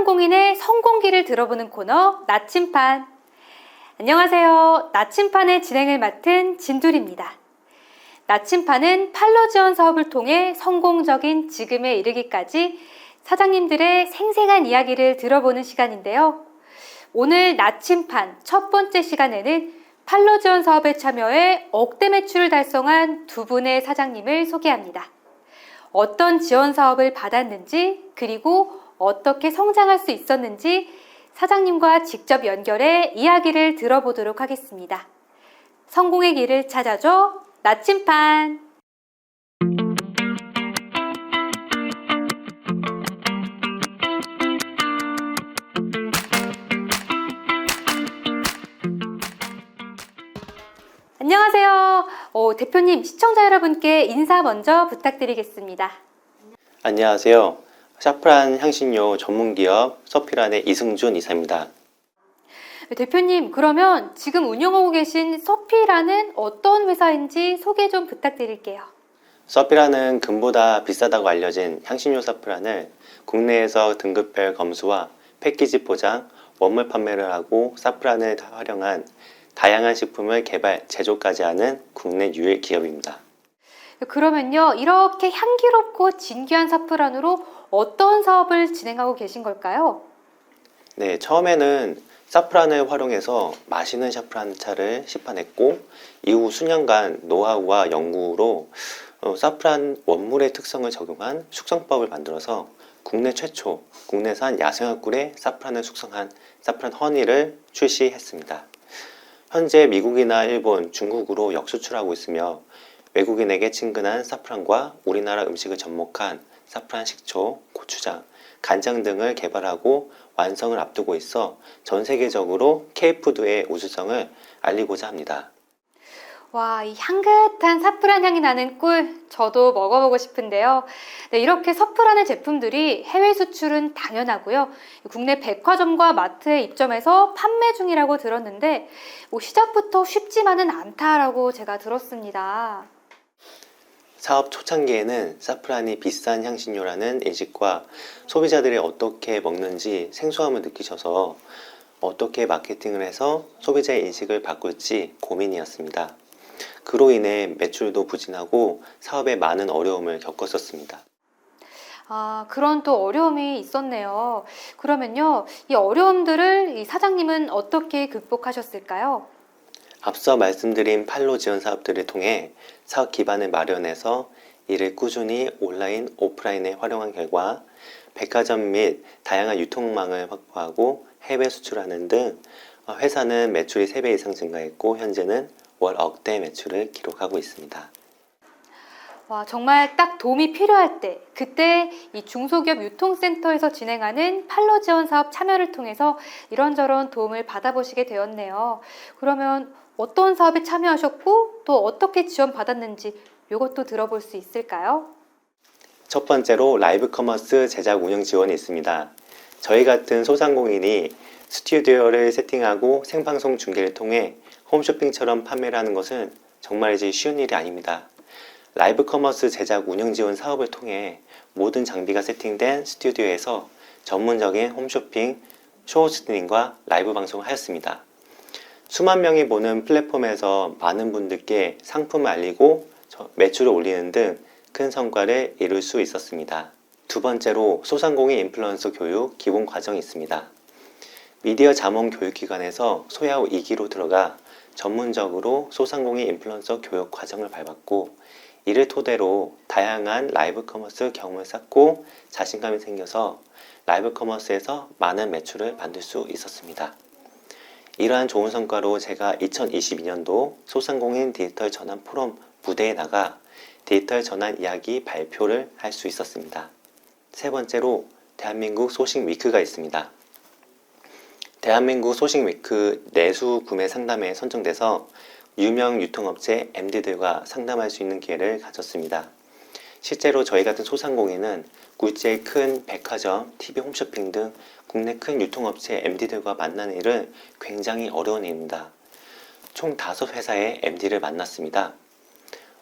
소상공인의 성공기를 들어보는 코너 나침판. 안녕하세요. 나침판의 진행을 맡은 진둘입니다. 나침판은 판로 지원 사업을 통해 성공적인 지금에 이르기까지 사장님들의 생생한 이야기를 들어보는 시간인데요. 오늘 나침판 첫 번째 시간에는 판로 지원 사업에 참여해 억대 매출을 달성한 두 분의 사장님을 소개합니다. 어떤 지원 사업을 받았는지, 그리고 어떻게 성장할 수 있었는지 사장님과 직접 연결해 이야기를 들어보도록 하겠습니다. 성공의 길을 찾아줘 나침판. 안녕하세요. 대표님, 시청자 여러분께 인사 먼저 부탁드리겠습니다. 안녕하세요. 샤프란 향신료 전문기업 서피란의 이승준 이사입니다. 대표님, 그러면 지금 운영하고 계신 서피란은 어떤 회사인지 소개 좀 부탁드릴게요. 서피란은 금보다 비싸다고 알려진 향신료 사프란을 국내에서 등급별 검수와 패키지 포장, 원물 판매를 하고 사프란을 활용한 다양한 식품을 개발, 제조까지 하는 국내 유일 기업입니다. 그러면요, 이렇게 향기롭고 진귀한 사프란으로 어떤 사업을 진행하고 계신 걸까요? 네, 처음에는 사프란을 활용해서 맛있는 샤프란 차를 시판했고, 이후 수년간 노하우와 연구로 사프란 원물의 특성을 적용한 숙성법을 만들어서 국내 최초 국내산 야생화 꿀에 사프란을 숙성한 사프란 허니를 출시했습니다. 현재 미국이나 일본, 중국으로 역수출하고 있으며 외국인에게 친근한 사프란과 우리나라 음식을 접목한 사프란 식초, 고추장, 간장 등을 개발하고 완성을 앞두고 있어 전 세계적으로 K푸드의 우수성을 알리고자 합니다. 와, 이 향긋한 사프란 향이 나는 꿀, 저도 먹어보고 싶은데요. 네, 이렇게 사프란의 제품들이 해외 수출은 당연하고요. 국내 백화점과 마트에 입점해서 판매 중이라고 들었는데 시작부터 쉽지만은 않다라고 제가 들었습니다. 사업 초창기에는 사프란이 비싼 향신료라는 인식과 소비자들이 어떻게 먹는지 생소함을 느끼셔서 어떻게 마케팅을 해서 소비자의 인식을 바꿀지 고민이었습니다. 그로 인해 매출도 부진하고 사업에 많은 어려움을 겪었었습니다. 그런 또 어려움이 있었네요. 그러면요, 이 어려움들을 이 사장님은 어떻게 극복하셨을까요? 앞서 말씀드린 판로 지원 사업들을 통해 사업 기반을 마련해서 이를 꾸준히 온라인, 오프라인에 활용한 결과 백화점 및 다양한 유통망을 확보하고 해외 수출하는 등 회사는 매출이 3배 이상 증가했고 현재는 월 억대 매출을 기록하고 있습니다. 와, 정말 딱 도움이 필요할 때, 그때 이 중소기업 유통센터에서 진행하는 판로 지원 사업 참여를 통해서 이런저런 도움을 받아보시게 되었네요. 그러면 어떤 사업에 참여하셨고 또 어떻게 지원받았는지 이것도 들어볼 수 있을까요? 첫 번째로 라이브 커머스 제작 운영 지원이 있습니다. 저희 같은 소상공인이 스튜디오를 세팅하고 생방송 중계를 통해 홈쇼핑처럼 판매를 하는 것은 정말이지 쉬운 일이 아닙니다. 라이브 커머스 제작 운영 지원 사업을 통해 모든 장비가 세팅된 스튜디오에서 전문적인 홈쇼핑, 쇼호스팅과 라이브 방송을 하였습니다. 수만 명이 보는 플랫폼에서 많은 분들께 상품을 알리고 매출을 올리는 등 큰 성과를 이룰 수 있었습니다. 두 번째로 소상공인 인플루언서 교육 기본 과정이 있습니다. 미디어 자문 교육기관에서 소야 후 2기로 들어가 전문적으로 소상공인 인플루언서 교육 과정을 밟았고 이를 토대로 다양한 라이브 커머스 경험을 쌓고 자신감이 생겨서 라이브 커머스에서 많은 매출을 만들 수 있었습니다. 이러한 좋은 성과로 제가 2022년도 소상공인 디지털 전환 포럼 무대에 나가 디지털 전환 이야기 발표를 할 수 있었습니다. 세 번째로 대한민국 소식 위크가 있습니다. 대한민국 소식 위크 내수 구매 상담에 선정돼서 유명 유통업체 MD들과 상담할 수 있는 기회를 가졌습니다. 실제로 저희 같은 소상공인은 굴지의 큰 백화점, TV 홈쇼핑 등 국내 큰 유통업체 MD들과 만나는 일은 굉장히 어려운 일입니다. 총 5회사의 MD를 만났습니다.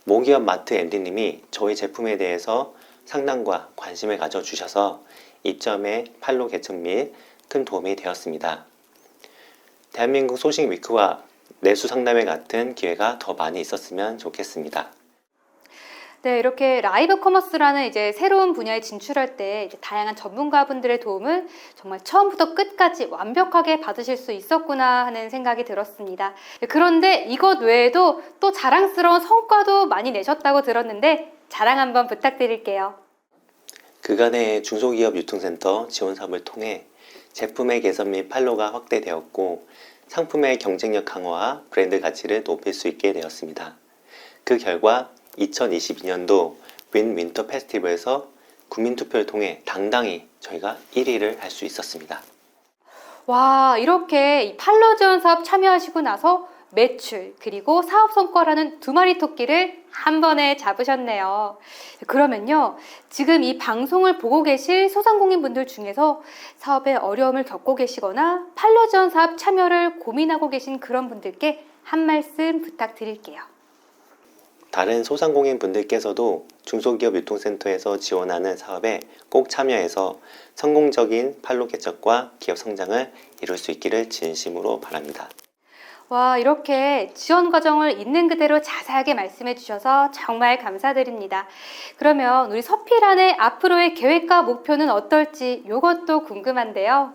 모기업 마트 MD님이 저희 제품에 대해서 상담과 관심을 가져주셔서 입점의 판로 개척 및 큰 도움이 되었습니다. 대한민국 소식 위크와 내수 상담회 같은 기회가 더 많이 있었으면 좋겠습니다. 네, 이렇게 라이브 커머스라는 이제 새로운 분야에 진출할 때 이제 다양한 전문가분들의 도움을 정말 처음부터 끝까지 완벽하게 받으실 수 있었구나 하는 생각이 들었습니다. 그런데 이것 외에도 또 자랑스러운 성과도 많이 내셨다고 들었는데 자랑 한번 부탁드릴게요. 그간의 중소기업 유통센터 지원 사업을 통해 제품의 개선 및 판로가 확대되었고 상품의 경쟁력 강화와 브랜드 가치를 높일 수 있게 되었습니다. 그 결과 2022년도 윈윈터 페스티벌에서 국민투표를 통해 당당히 저희가 1위를 할 수 있었습니다. 와, 이렇게 이 판로 지원 사업 참여하시고 나서 매출 그리고 사업 성과라는 두 마리 토끼를 한 번에 잡으셨네요. 그러면요, 지금 이 방송을 보고 계실 소상공인분들 중에서 사업에 어려움을 겪고 계시거나 판로 지원 사업 참여를 고민하고 계신 그런 분들께 한 말씀 부탁드릴게요. 다른 소상공인 분들께서도 중소기업 유통센터에서 지원하는 사업에 꼭 참여해서 성공적인 판로 개척과 기업 성장을 이룰 수 있기를 진심으로 바랍니다. 와, 이렇게 지원 과정을 있는 그대로 자세하게 말씀해 주셔서 정말 감사드립니다. 그러면 우리 서피란의 앞으로의 계획과 목표는 어떨지 이것도 궁금한데요.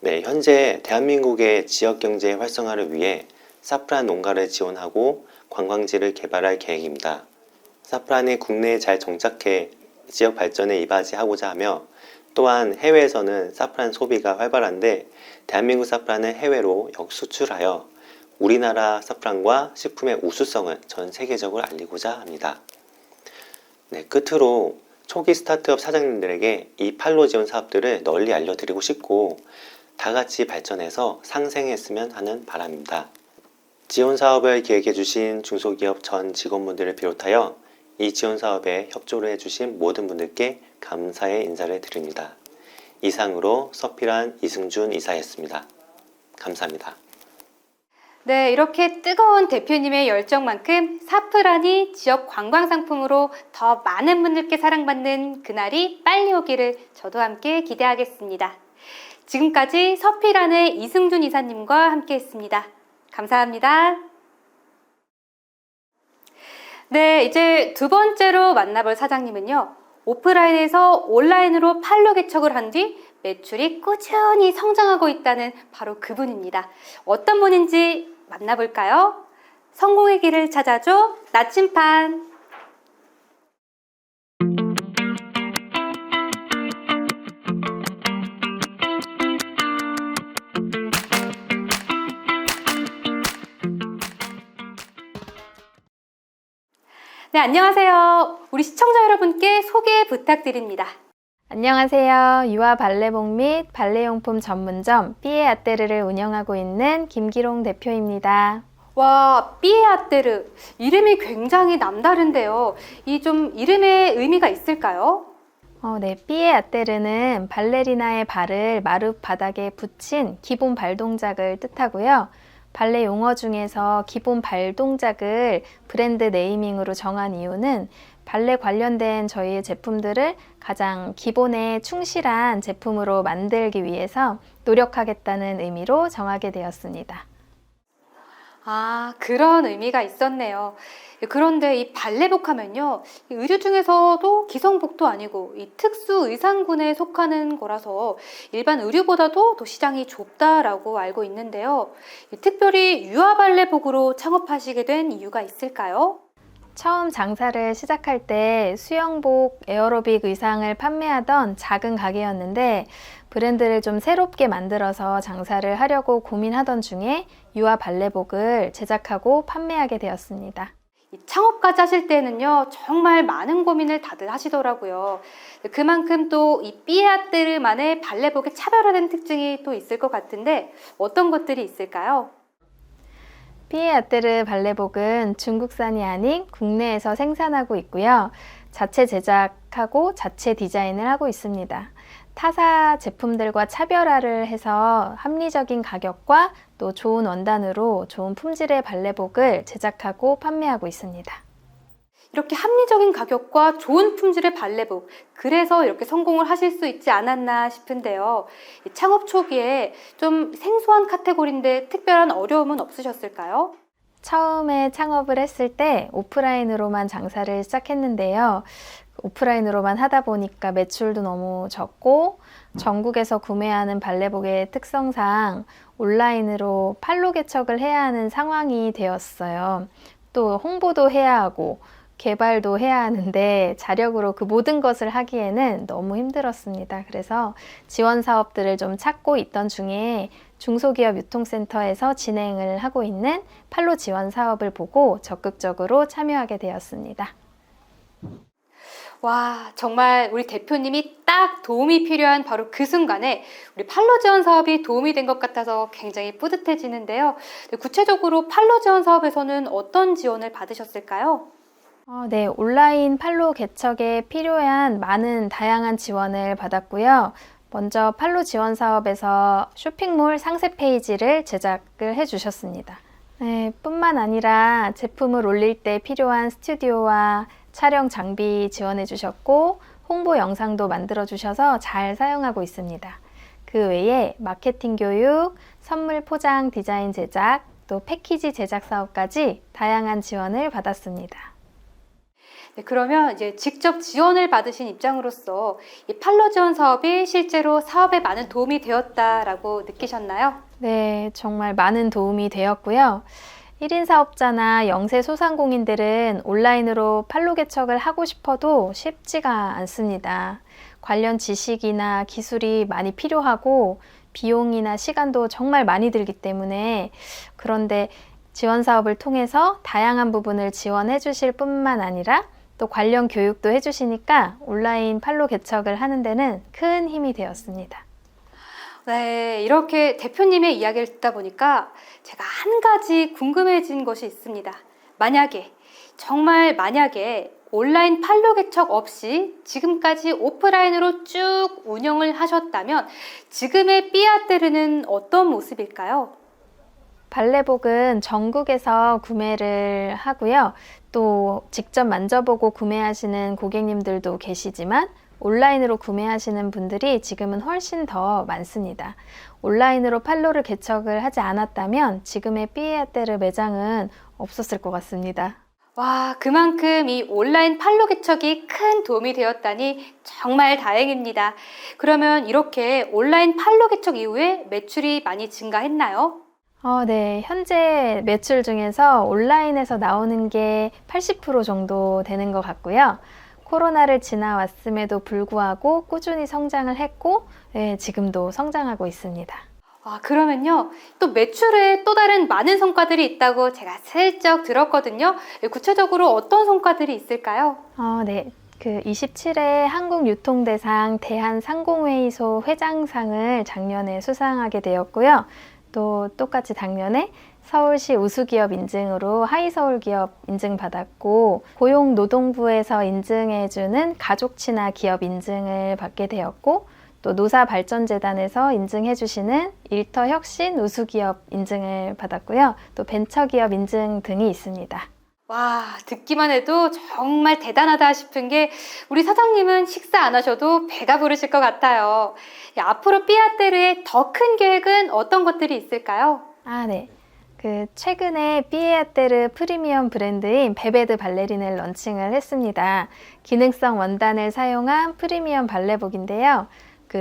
네, 현재 대한민국의 지역 경제 활성화를 위해 사프란 농가를 지원하고 관광지를 개발할 계획입니다. 사프란이 국내에 잘 정착해 지역 발전에 이바지하고자 하며 또한 해외에서는 사프란 소비가 활발한데 대한민국 사프란을 해외로 역수출하여 우리나라 사프란과 식품의 우수성을 전 세계적으로 알리고자 합니다. 네, 끝으로 초기 스타트업 사장님들에게 이 판로 지원 사업들을 널리 알려드리고 싶고 다 같이 발전해서 상생했으면 하는 바람입니다. 지원 사업을 기획해 주신 중소기업 전 직원분들을 비롯하여 이 지원 사업에 협조를 해주신 모든 분들께 감사의 인사를 드립니다. 이상으로 서피란 이승준 이사였습니다. 감사합니다. 네, 이렇게 뜨거운 대표님의 열정만큼 사프란이 지역 관광 상품으로 더 많은 분들께 사랑받는 그날이 빨리 오기를 저도 함께 기대하겠습니다. 지금까지 서피란의 이승준 이사님과 함께 했습니다. 감사합니다. 네, 이제 두 번째로 만나볼 사장님은요. 오프라인에서 온라인으로 판로 개척을 한 뒤 매출이 꾸준히 성장하고 있다는 바로 그분입니다. 어떤 분인지 만나볼까요? 성공의 길을 찾아줘 나침판. 네, 안녕하세요. 우리 시청자 여러분께 소개 부탁드립니다. 안녕하세요. 유아 발레복 및 발레용품 전문점 삐에아떼르를 운영하고 있는 김기롱 대표입니다. 와, 삐에아떼르. 이름이 굉장히 남다른데요. 이 좀 이름의 의미가 있을까요? 네, 삐에아떼르는 발레리나의 발을 마룻 바닥에 붙인 기본 발 동작을 뜻하고요. 발레 용어 중에서 기본 발 동작을 브랜드 네이밍으로 정한 이유는 발레 관련된 저희의 제품들을 가장 기본에 충실한 제품으로 만들기 위해서 노력하겠다는 의미로 정하게 되었습니다. 아, 그런 의미가 있었네요. 그런데 이 발레복 하면요, 이 의류 중에서도 기성복도 아니고 이 특수 의상군에 속하는 거라서 일반 의류보다도 더 시장이 좁다라고 알고 있는데요. 특별히 유아 발레복으로 창업하시게 된 이유가 있을까요? 처음 장사를 시작할 때 수영복, 에어로빅 의상을 판매하던 작은 가게였는데 브랜드를 좀 새롭게 만들어서 장사를 하려고 고민하던 중에 유아 발레복을 제작하고 판매하게 되었습니다. 이 창업까지 하실 때는요, 정말 많은 고민을 다들 하시더라고요. 그만큼 또 이 삐에아떼르만의 발레복의 차별화된 특징이 또 있을 것 같은데 어떤 것들이 있을까요? 삐에아떼르 발레복은 중국산이 아닌 국내에서 생산하고 있고요. 자체 제작하고 자체 디자인을 하고 있습니다. 타사 제품들과 차별화를 해서 합리적인 가격과 또 좋은 원단으로 좋은 품질의 발레복을 제작하고 판매하고 있습니다. 이렇게 합리적인 가격과 좋은 품질의 발레복, 그래서 이렇게 성공을 하실 수 있지 않았나 싶은데요. 이 창업 초기에 좀 생소한 카테고리인데 특별한 어려움은 없으셨을까요? 처음에 창업을 했을 때 오프라인으로만 장사를 시작했는데요. 오프라인으로만 하다 보니까 매출도 너무 적고 전국에서 구매하는 발레복의 특성상 온라인으로 판로 개척을 해야 하는 상황이 되었어요. 또 홍보도 해야 하고 개발도 해야 하는데 자력으로 그 모든 것을 하기에는 너무 힘들었습니다. 그래서 지원 사업들을 좀 찾고 있던 중에 중소기업 유통센터에서 진행을 하고 있는 판로 지원 사업을 보고 적극적으로 참여하게 되었습니다. 와, 정말 우리 대표님이 딱 도움이 필요한 바로 그 순간에 우리 판로 지원 사업이 도움이 된 것 같아서 굉장히 뿌듯해지는데요. 구체적으로 판로 지원 사업에서는 어떤 지원을 받으셨을까요? 네, 온라인 판로 개척에 필요한 많은 다양한 지원을 받았고요. 먼저 판로 지원 사업에서 쇼핑몰 상세 페이지를 제작을 해주셨습니다. 네, 뿐만 아니라 제품을 올릴 때 필요한 스튜디오와 촬영 장비 지원해 주셨고 홍보 영상도 만들어 주셔서 잘 사용하고 있습니다. 그 외에 마케팅 교육, 선물 포장 디자인 제작, 또 패키지 제작 사업까지 다양한 지원을 받았습니다. 네, 그러면 이제 직접 지원을 받으신 입장으로서 이 판로 지원 사업이 실제로 사업에 많은 도움이 되었다라고 느끼셨나요? 네, 정말 많은 도움이 되었고요. 1인 사업자나 영세 소상공인들은 온라인으로 판로 개척을 하고 싶어도 쉽지가 않습니다. 관련 지식이나 기술이 많이 필요하고 비용이나 시간도 정말 많이 들기 때문에 그런데 지원 사업을 통해서 다양한 부분을 지원해 주실 뿐만 아니라 또 관련 교육도 해주시니까 온라인 판로 개척을 하는 데는 큰 힘이 되었습니다. 네, 이렇게 대표님의 이야기를 듣다 보니까 제가 한 가지 궁금해진 것이 있습니다. 정말 만약에 온라인 판로 개척 없이 지금까지 오프라인으로 쭉 운영을 하셨다면 지금의 삐아떼르는 어떤 모습일까요? 발레복은 전국에서 구매를 하고요. 또 직접 만져보고 구매하시는 고객님들도 계시지만 온라인으로 구매하시는 분들이 지금은 훨씬 더 많습니다. 온라인으로 판로를 개척을 하지 않았다면 지금의 삐에아떼르 매장은 없었을 것 같습니다. 와, 그만큼 이 온라인 판로 개척이 큰 도움이 되었다니 정말 다행입니다. 그러면 이렇게 온라인 판로 개척 이후에 매출이 많이 증가했나요? 네. 현재 매출 중에서 온라인에서 나오는 게 80% 정도 되는 것 같고요. 코로나를 지나왔음에도 불구하고 꾸준히 성장을 했고, 네, 지금도 성장하고 있습니다. 그러면요, 또 매출에 또 다른 많은 성과들이 있다고 제가 슬쩍 들었거든요. 구체적으로 어떤 성과들이 있을까요? 네. 그 27회 한국유통대상 대한상공회의소 회장상을 작년에 수상하게 되었고요. 또 똑같이 작년에 서울시 우수기업 인증으로 하이서울기업 인증받았고 고용노동부에서 인증해주는 가족친화 기업 인증을 받게 되었고 또 노사발전재단에서 인증해주시는 일터혁신 우수기업 인증을 받았고요. 또 벤처기업 인증 등이 있습니다. 와, 듣기만 해도 정말 대단하다 싶은 게 우리 사장님은 식사 안 하셔도 배가 부르실 것 같아요. 앞으로 삐아떼르의 더 큰 계획은 어떤 것들이 있을까요? 네. 최근에 삐에아떼르 프리미엄 브랜드인 베베드 발레린을 런칭을 했습니다. 기능성 원단을 사용한 프리미엄 발레복인데요.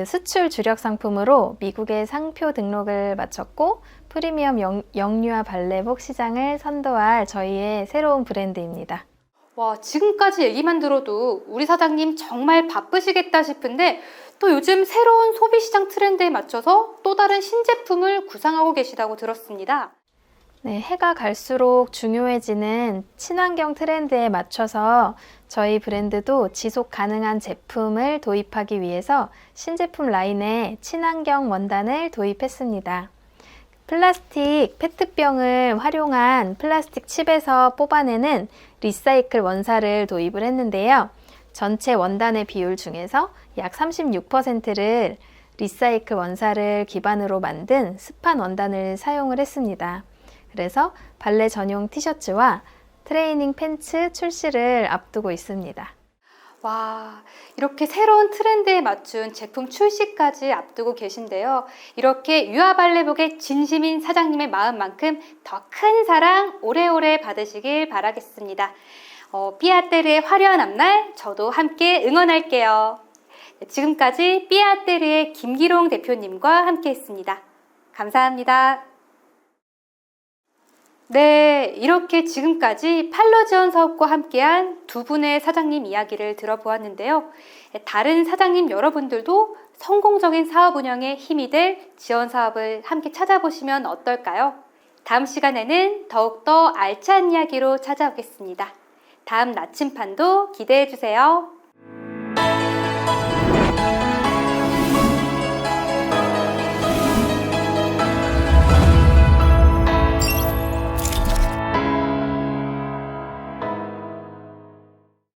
수출 주력 상품으로 미국의 상표 등록을 마쳤고 프리미엄 영유아 발레복 시장을 선도할 저희의 새로운 브랜드입니다. 와, 지금까지 얘기만 들어도 우리 사장님 정말 바쁘시겠다 싶은데 또 요즘 새로운 소비시장 트렌드에 맞춰서 또 다른 신제품을 구상하고 계시다고 들었습니다. 네, 해가 갈수록 중요해지는 친환경 트렌드에 맞춰서 저희 브랜드도 지속 가능한 제품을 도입하기 위해서 신제품 라인에 친환경 원단을 도입했습니다. 플라스틱 페트병을 활용한 플라스틱 칩에서 뽑아내는 리사이클 원사를 도입을 했는데요. 전체 원단의 비율 중에서 약 36%를 리사이클 원사를 기반으로 만든 스판 원단을 사용을 했습니다. 그래서 발레 전용 티셔츠와 트레이닝 팬츠 출시를 앞두고 있습니다. 와, 이렇게 새로운 트렌드에 맞춘 제품 출시까지 앞두고 계신데요. 이렇게 유아 발레복의 진심인 사장님의 마음만큼 더 큰 사랑 오래오래 받으시길 바라겠습니다. 삐아떼르의 화려한 앞날 저도 함께 응원할게요. 지금까지 삐아떼르의 김기롱 대표님과 함께 했습니다. 감사합니다. 네, 이렇게 지금까지 팔로 지원 사업과 함께한 두 분의 사장님 이야기를 들어보았는데요. 다른 사장님 여러분들도 성공적인 사업 운영에 힘이 될 지원 사업을 함께 찾아보시면 어떨까요? 다음 시간에는 더욱더 알찬 이야기로 찾아오겠습니다. 다음 나침판도 기대해 주세요.